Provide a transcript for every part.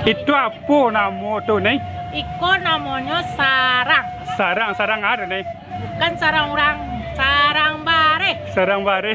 Itu apa nama tu nih? Iko namanya sarang. Sarang ada nih. Bukan sarang orang, sarang bare. Sarang bare.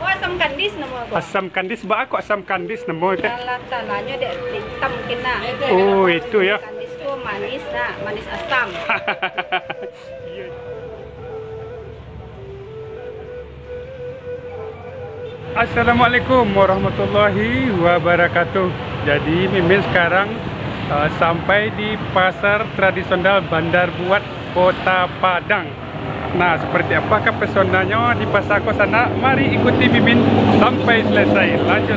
Asam kandis nama aku. Asam kandis, ba aku asam kandis nama itu. Talanya dek hitam kena. Oh itu ya. Kandis tu manis nak, manis asam. Assalamualaikum warahmatullahi wabarakatuh. Jadi Mimin sekarang sampai di pasar tradisional Bandar Buat, Kota Padang. Nah, seperti apakah pesonanya di pasar kos sana? Mari ikuti Mimin sampai selesai. Lanjut.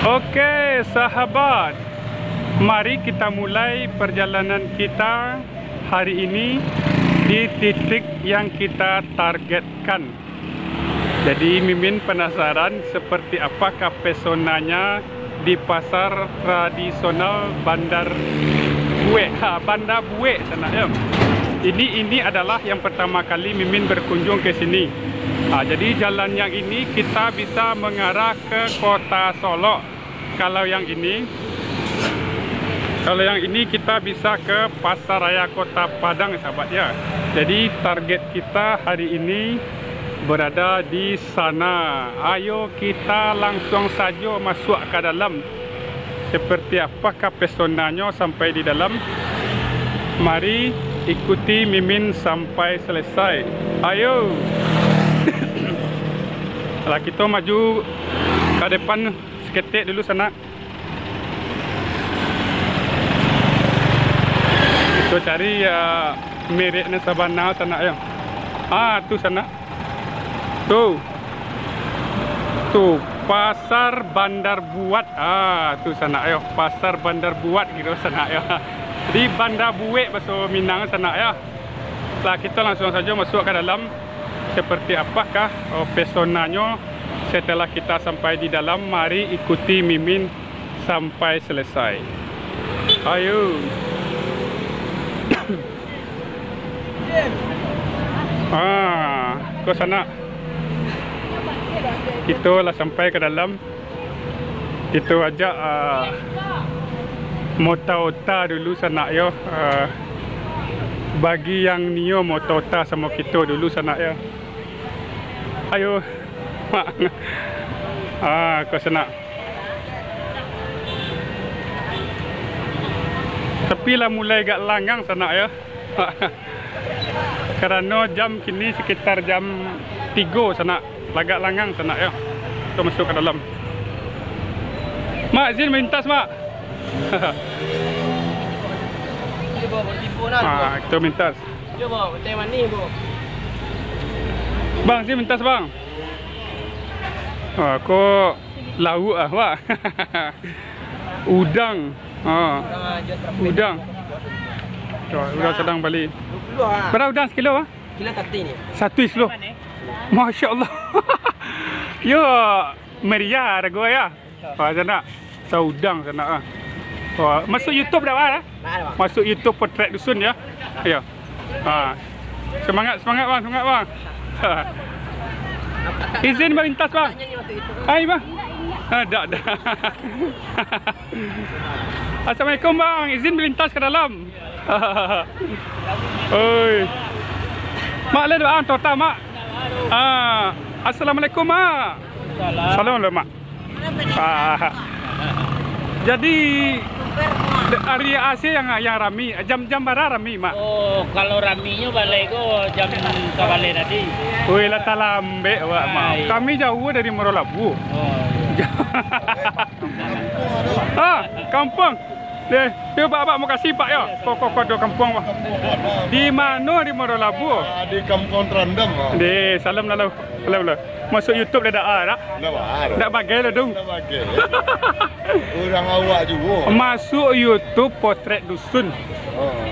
Oke sahabat, mari kita mulai perjalanan kita hari ini di titik yang kita targetkan. Jadi Mimin penasaran seperti apakah pesonanya di pasar tradisional Bandar Buet, Bandar Buet sana ya. Ini adalah yang pertama kali Mimin berkunjung ke sini. Jadi jalan yang ini kita bisa mengarah ke Kota Solok. Kalau yang ini kita bisa ke Pasar Raya Kota Padang sahabat ya. Jadi target kita hari ini berada di sana. Ayo kita langsung saja masuk ke dalam. Seperti apakah pesonanya sampai di dalam? Mari ikuti Mimin sampai selesai. Ayo. Kalau kita maju ke depan ketik dulu sana. Kita cari miliknya sabana sana ya. Tu sana. Tuh pasar Bandar Buat. Tu sana ya. Pasar Bandar Buat gitu sana ya. Di Bandar Buet bahasa Minang sana ya. Lah kita langsung saja masuk ke dalam. Seperti apakah pesonanya setelah kita sampai di dalam? Mari ikuti Mimin sampai selesai. Ayo. Ke sana. Kita lah sampai ke dalam. Kita ajak mota-ota dulu sana ya. Bagi yang nio mota-ota sama kita dulu sana ya. Ayo. Ke sana. Tapi lah mulai agak langgang sana ya. Kerana jam kini sekitar jam 3 sana. Agak langgang sana ya. Kita masuk ke dalam. Mak, izin melintas mak. Kita melintas. Coba hotel mana ni, Bu? Bang, izin melintas bang. Kok lauk wak. Udang. Udang. Udang sedang balik. Berapa udang sekilo ah? Kilo 1 ni. 1 kilo. Masya-Allah. Yo, meriah harga ya. Sana. Udang sana. Masuk YouTube dah ah? Masuk YouTube Potret Dusun ya. Ya. Semangat bang, semangat bang. Izin melintas bang. Hai bang. Dah. Assalamualaikum bang. Izin melintas ke dalam. Oi. Mak le doa total mak. Assalamualaikum mak. Salam mak. Jadi area Asia yang rami, jam-jam bara rami mak. Oh, kalau raminya balik go jam kebalik tadi. Woi lah talambe wak mak. Kami jauh dari Merolabu. Oh. Kampung. Deh, yo Pak mau kasih Pak ya. Kok do kampung Pak. Di mana di Marolabu? Di kampung Trandam. Di salam lalu. Lalu. Masuk YouTube dah ada. Tak bagai lah dong. Tak bagai. Orang awak juga. Masuk YouTube Potret Dusun.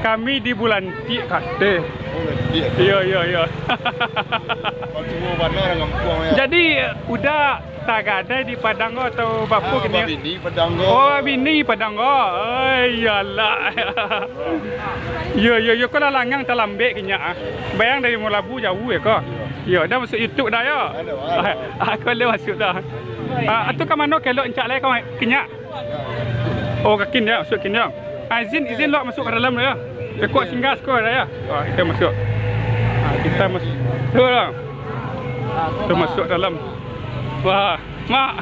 Kami di bulan Tik kata. Ya. Semua mana orang kampung ya. Jadi udah tak ada di Padang atau Bapu kini? Bini Padang. Oh, bini Padang. Iyalah. Ya. Kau dah langang terlambek kenya. Bayang dari Molabu jauh ya kau. Ya, dah masuk YouTube dah ya. Aku dah masuk dah. Atu ke mana kelok encak lai kau kenya? Oh, kakin dia masuk kenya. Izin lo masuk ke dalam ya. Kuat singgah skor dah ya. Kita masuk. Kita masuk. Tu lah. Tu masuk dalam. Wah, mak.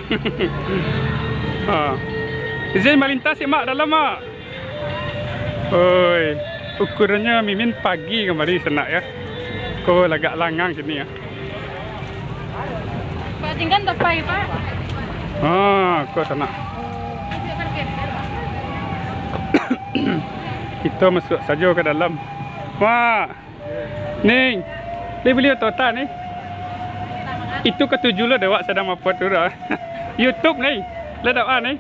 Izin melintas ya mak dalam mak. Oi, ukurannya mimin pagi kemari senak ya. Kau lagak langang sini ya. Pak tinggal tepai Pak. Kau senak. Kita masuk saja ke dalam. Wah, Ning, dia beli otak ni. Itu ketujuh lo dewak sedang apa tu dah. YouTube ni, le dah ni.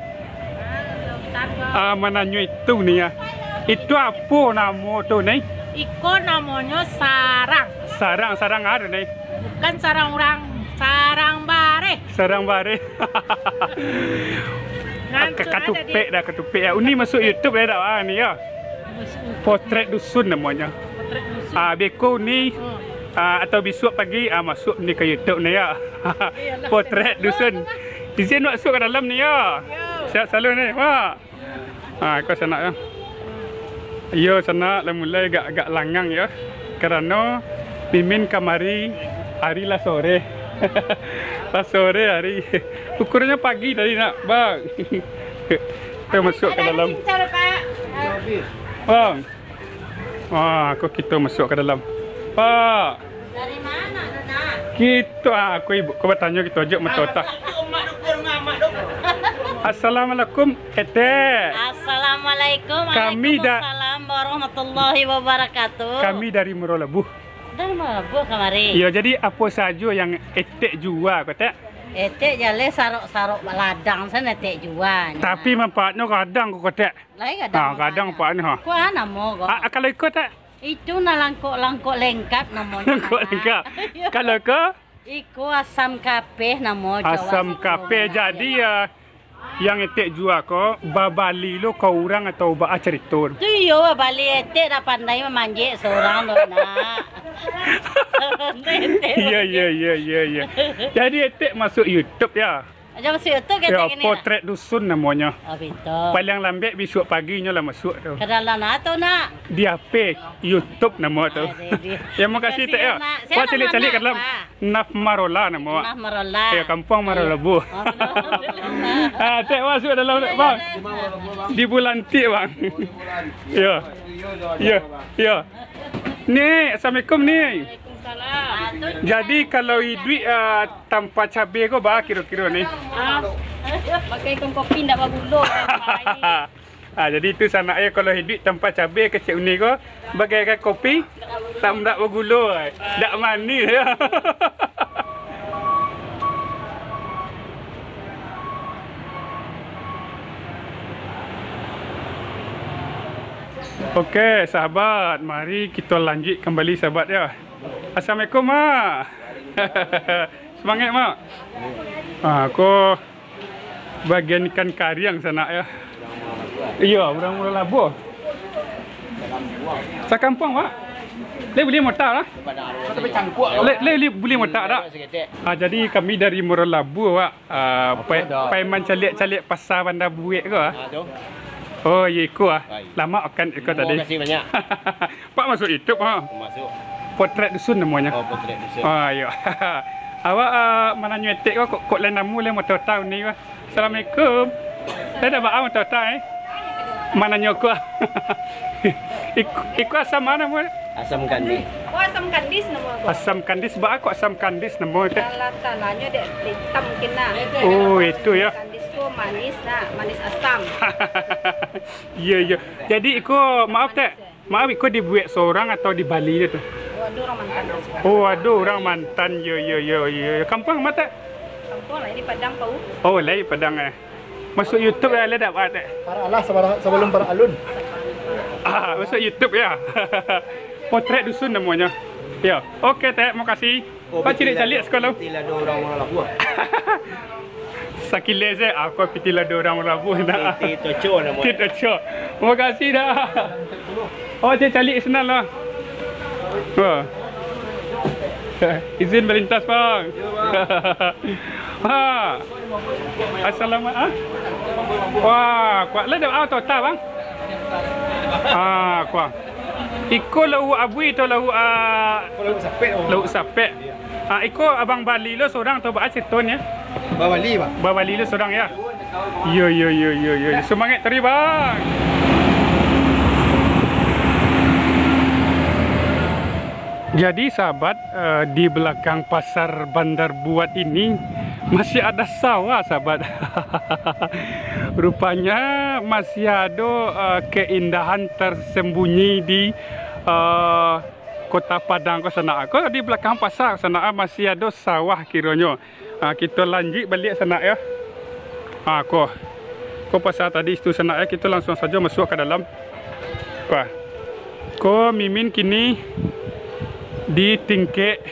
Mananya itu ni ya. Itu apa nama tu ni? Iko namanya sarang. Sarang ada ni. Bukan sarang orang, sarang bare. Sarang bare. Ketupik dah ketupik ya. Uni masuk YouTube dah ni ya. Potret Dusun namanya. Beko ni atau besok pagi masuk ni ke YouTube ni ya. Potret Dusun. Izin masuk ke dalam ni ya. Siap selalu ni. Wah. Kau sana ya. Ya sana mulai agak langang ya. Kerana mimin kamari hari lah sore. Lah sore hari. Ukurannya pagi tadi nak bang. Kita masuk ke dalam. Bang. Kok kita masuk ke dalam. Pak. Dari mana nak? Kita aku ibu kau bertanya kita ajak metota. Assalamualaikum Ete. Assalamualaikum. Kami Waalaikumsalam warahmatullahi wabarakatuh. Kami dari Marolabu. Dari Marolabu kemari. Ya jadi apa saja yang Ete jual kau tak? Etek jale sarok-sarok ladang sana etek jual. Tapi manfaatnya kadang kau tak. Lain kadang. Kadang manfaatnya ha. Ku ana mo go. Kalau ikut tak? Itu na langkok-langkok lengkap namanya. Langkok lengkap. Kalau ke? Iku asam kapeh namo Jawa. Asam kapeh jadi yang etek jual ko babali lo kau orang atau ba cerita. Tu yo bali etek dah pandai memanjek seorang lo nak. Ya. Jadi etek masuk YouTube ya. Aja masuk YouTube Ya, etek ni. Potret Dusun namanya. Oh betul. Paling lambat besok paginya lah masuk tu. Kedalam atau nak? Di HP YouTube nama tu. Ya makasih tak ya. Buat calik-calik ke dalam Naf Marola nama. Nah Marola. Ya kampung Marolabu. Tak masuk dalam bang. Di bulan Tik bang. Ya. Ni, Assalamualaikum ni. Jadi kalau duit tanpa cabai kau bah kira-kira ni. Pakai ikan kopi ndak bagulur. Jadi itu sana ya kalau duit tanpa cabai kecil uni kau bagaikan kopi tak ndak bergula. Ndak manis ya. Okey, sahabat, mari kita lanjut kembali sahabat ya. Assalamualaikum mak. Semangat mak. Aku bagian ikan kariang sana ya. Iya, orang mula labuh. Sakampung mak. Le boleh motak lah. Le boleh motak tak? Jadi kami dari Marolabu wak. Paiman calik-calik pasar Bandar Buik ke? Oh, ya ikut lama akan ikut tadi. Terima kasih banyak. Pak masuk YouTube ha. Masuk. Potret Dusun namanya. Oh, Potret Dusun. Ya. Awak mana nyuetek kok lain namu le motor tahun ni ke? Assalamualaikum. Saya dah bawa motor tahun Mana nyokok? Iku asam mana mu? Asam kandis. Oh asam kandis nama aku. Asam kandis ba aku asam kandis nama tu. Tanahnya dek hitam kena. Oh itu ya. Kandis tu manis nak, manis asam. Ya. Jadi iko maaf teh. Maaf iko dibuat seorang atau di Bali itu? Waduh, orang mantan. Oh, aduh orang mantan. Ya. Kampung mana teh? Kampung lah ini Padang Pau. Oh, lagi Padang Masuk YouTube ya ada apa teh? Para Allah sebelum para alun. Masuk YouTube ya. Potret dusun namanya. Ya. Okey teh, makasih. Pak cilik calik sekolah. Tidak ada orang Labuh. Sakile saya aku pitilah ada orang Labuh nak. Tito Cho namanya. Tito Cho. Terima kasih dah. Oh, dia calik senang lah. Wah. Izin melintas bang. Ha. Assalamualaikum. Wah, kuat lah dah auto tak bang. Kuat. Iko lau abui atau lau lau sapek. Iko abang Bali lo seorang atau baca certon ya? Bawali, Pak. Bali lo seorang ya? Yo. Semangat teri bang. Jadi sahabat, di belakang pasar Bandar Buat ini masih ada sawah sahabat. Rupanya masih ada keindahan tersembunyi di Kota Padang ke sana. Aku di belakang pasar sana masih ada sawah kiranya. Kita lanjut balik sana ya. Ko pasar tadi itu sana ya, kita langsung saja masuk ke dalam. Ko mimin kini di tingkek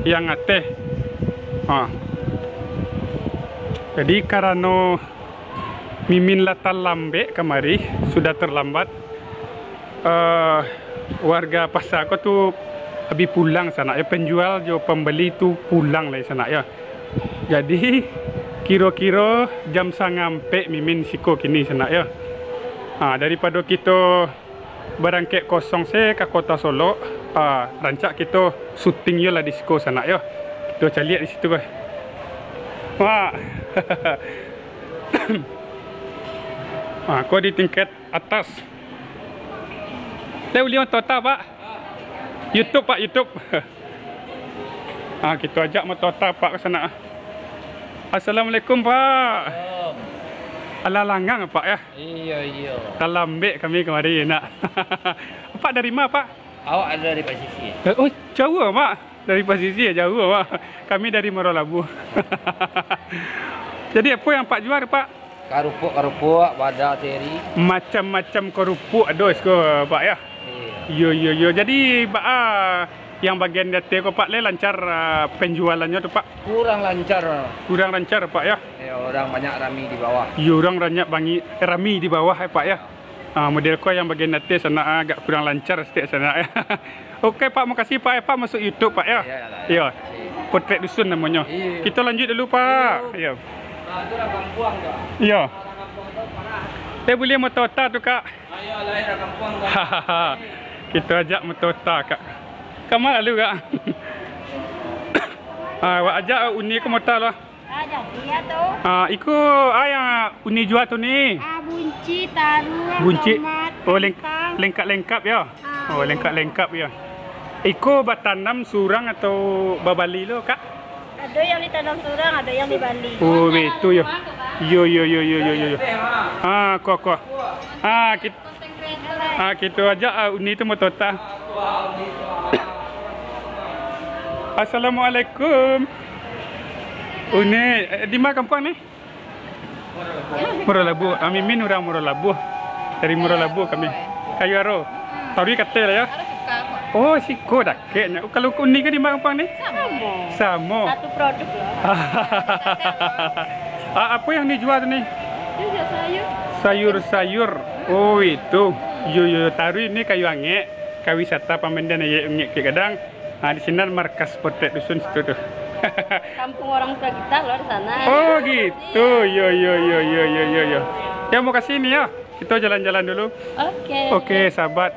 yang atas. Jadi karena mimin latar lambe kemari sudah terlambat. Warga pasar aku tu habis pulang sana ya, penjual jo pembeli tu pulang lah sana ya. Jadi kira-kira jam sangampe mimin siko kini sana ya. Daripada kita berangkat kosong se ke kota Solo, rancak kita syuting je lah di siko sana ya. Kita cari di situ guys. Wah. Aku di tingkat atas. Saya boleh mentota pak. YouTube pak, YouTube. Kita ajak mentota pak ke sana. Assalamualaikum pak. Ala langgang pak ya. Iya. Talambek kami kemari nak. Pak dari mana pak? Awak ada dari Pasisi. Oh jauh pak. Dari Pasisi ya jauh pak. Kami dari Merolabu. Jadi apa yang pak jual pak? Kerupuk, wadah teri. Macam-macam kerupuk ada sekarang pak ya. Yo. Jadi pak yang bagian data ko pak le lancar penjualannya tu pak. Kurang lancar Pak ya. Orang banyak rami di bawah. Orang banyak rami di bawah pak ya. Model ko yang bagian data sana agak kurang lancar setiap sana ya. Okey pak, makasih pak. Pak masuk YouTube pak ya. Ya. Potret dusun namanya. Kita lanjut dulu pak. Ya. Itu lah kampung tu. Ya. Saya boleh mentota tu kak. Ayo lahir kampung tu. Kita ajak mentota kak. Kamu lalu kak. Awak ajak uni ke motor lah. Jadi ya tu. Iku yang uni jual tu ni. Bunci, taruh, Bunci. tomat, Oh kentang. lengkap ya. Oh lengkap ya. Iku batanam surang atau babali lo kak? Ada yang di Tanah Surang, ada yang di Bali. Oh itu ya. Yo. Kuah. Kita ajak uni tu mentota. Assalamualaikum. Uni di mana kampung ni? Merolabu. Mimin orang Merolabu. Dari Merolabu kami. Kayu Aro. Tahu kata lah ya. Oh, siko dah kayaknya. Kalau uni ke di mana kampung ni? Sama. Satu produk lah. Apa yang dijual tu ni? Juga Sayur. Oh itu. Yo taruh ini kayu angek. Kayu wisata Pamandan angek ke kadang. Di sini markas Potret dusun situ tu. Kampung orang tua kita loh di sana. Oh gitu. Yo. Ya mau kasih ni ya. Kita jalan-jalan dulu. Okey sahabat.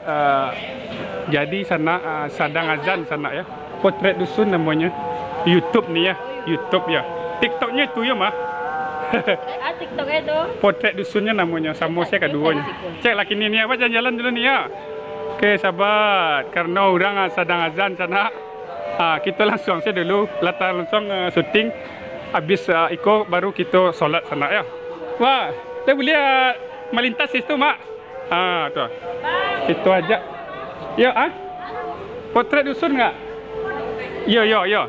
Jadi sana sadang azan sana ya. Potret dusun namanya. YouTube ni ya. YouTube ya. TikToknya itu ya mah. TikToknya tu. Potret dusunnya namanya. Sama saya keduanya. Cek lagi ni apa jalan-jalan dulu ni ya. Okey sahabat. Karena orang sadang azan sana. Kita langsung saya dulu latar langsung syuting. Habis iko baru kita solat sana ya. Wah, saya boleh melintas situ, Mak. Tuh. Itu aja. Yo, potret dusun nggak? Yo.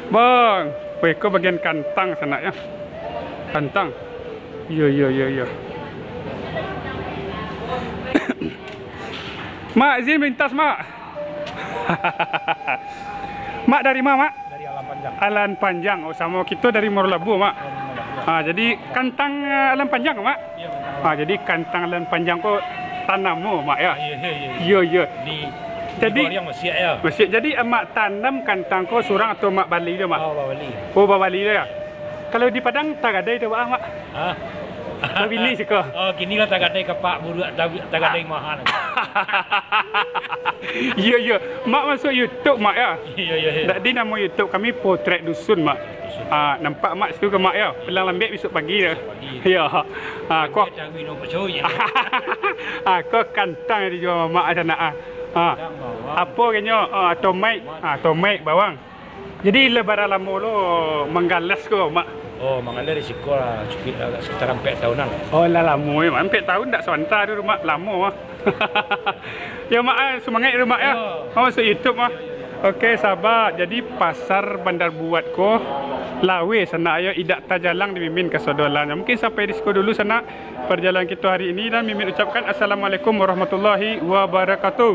Bang, weh, kok bagian kantang sana ya? Kantang. Yo. Mak, izin melintas, Mak. Mak dari mana, Mak? Dari Alam Panjang. Alan Panjang. Oh, sama kita dari Morolabu, Mak. Jadi kantang Alan Panjang, Mak. Jadi kantang Alan Panjang kok tanammu, Mak ya? Iya. Di Jadi yang masih ya. masih jadi mak tanam kantang kau surang atau mak bali dia, Mak? Oh, bawali. Oh, bali dia. Kalau di Padang tak ada itu, Mak. Ah. Tapi ini sih kok. Oh, kini lah tak ada kepak budak, tak ada yang mahal. Iya. Mak masuk YouTube, Mak ya. Iya. Di nama YouTube kami Potret Dusun, Mak. Nampak Mak situ ke, Mak ya? Pelang lembek besok pagi ya. Ya. Kok Jangan minum percaya. kok kantang yang dijual Mak sana. Apa kayaknya tomat bawang. Jadi lebaran lama lo menggalas kok, Mak. Oh, mengalir risiko lah, sekitar 4 tahunan. Oh lah lama ya, Mak. 4 tahun tak sebentar di rumah, lama Mak. Ya Mak, semangat di rumah ya. Masuk YouTube Mak. Okey sahabat, jadi pasar Bandar Buat ko lawe sana ayo idak tajalang di Mimin ke Sodolan. Mungkin sampai di situ dulu sana perjalanan kita hari ini dan Mimin ucapkan assalamualaikum warahmatullahi wabarakatuh.